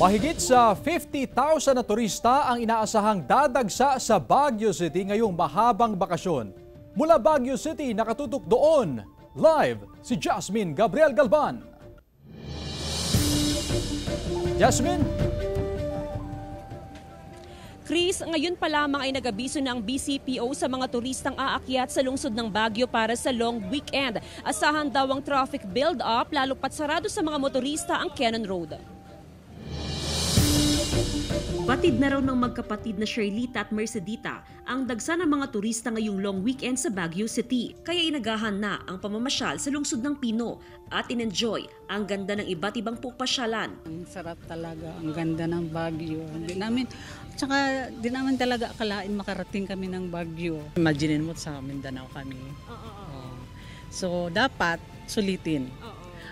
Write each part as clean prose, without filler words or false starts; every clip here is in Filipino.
Mahigit sa 50,000 na turista ang inaasahang dadagsa sa Baguio City ngayong mahabang bakasyon. Mula Baguio City, nakatutok doon. Live si Jasmine Gabriel Galban. Jasmine? Chris, ngayon pa lamang ay nag-abiso ng BCPO sa mga turistang aakyat sa lungsod ng Baguio para sa long weekend. Asahan daw ang traffic build-up lalo pat sarado sa mga motorista ang Cannon Road. Batid na raw ng magkapatid na Shirlita at Mercedita ang dagsa ng mga turista ngayong long weekend sa Baguio City. Kaya inagahan na ang pamamasyal sa lungsod ng Pino at in-enjoy ang ganda ng iba't ibang pupasyalan. Ang sarap talaga, ang ganda ng Baguio. Di namin talaga akalain makarating kami ng Baguio. Imagine mo sa Mindanao kami. So dapat sulitin.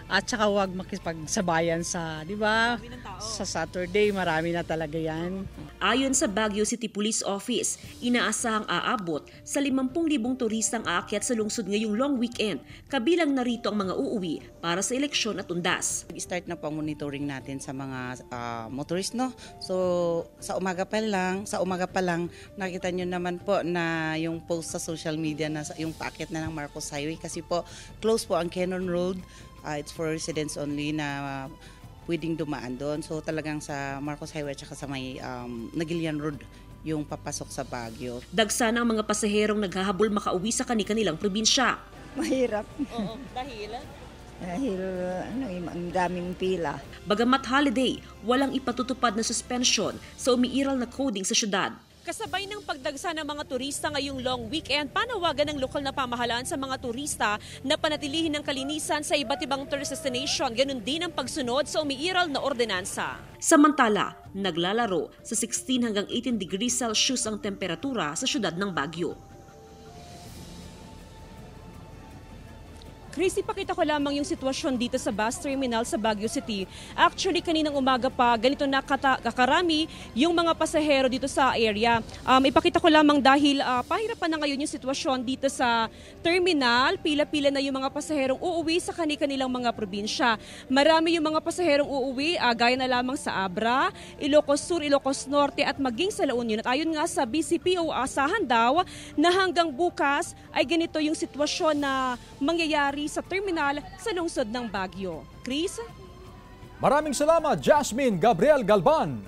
At saka huwag makipagsabayan sa, di ba? Sa Saturday, marami na talaga yan. Ayon sa Baguio City Police Office, inaasahang aabot sa 50,000 turistang aakyat sa lungsod ngayong long weekend, kabilang na rito ang mga uuwi para sa eleksyon at undas. Start na po ang monitoring natin sa mga motorist, no? So sa umaga pa lang, nakita nyo naman po na yung post sa social media na yung paakyat na ng Marcos Highway kasi po close po ang Cannon Road. It's for residents only na pwedeng dumaan doon. So talagang sa Marcos Highway at sa may Nagilian Road yung papasok sa Baguio. Dagsa ng mga pasaherong naghahabol makauwi sa kani-kanilang probinsya. Mahirap. Oo, dahil Ang daming pila. Bagamat holiday, walang ipatutupad na suspension sa umiiral na coding sa syudad. Kasabay ng pagdagsa ng mga turista ngayong long weekend, panawagan ng lokal na pamahalaan sa mga turista na panatilihin ng kalinisan sa iba't ibang tourist destination. Ganun din ang pagsunod sa umiiral na ordinansa. Samantala, naglalaro sa 16 hanggang 18 degrees Celsius ang temperatura sa syudad ng Baguio. Chris, ipakita ko lamang yung sitwasyon dito sa bus terminal sa Baguio City. Actually, kaninang umaga pa, ganito na kakarami yung mga pasahero dito sa area. Ipakita ko lamang dahil pahirapan na ngayon yung sitwasyon dito sa terminal. Pila-pila na yung mga pasaherong uuwi sa kanilang mga probinsya. Marami yung mga pasaherong uuwi, gaya na lamang sa Abra, Ilocos Sur, Ilocos Norte at maging sa La Union. At ayon nga sa BCPO, asahan daw na hanggang bukas ay ganito yung sitwasyon na mangyayari sa terminal sa lungsod ng Baguio. Chris? Maraming salamat, Jasmine Gabriel Galban.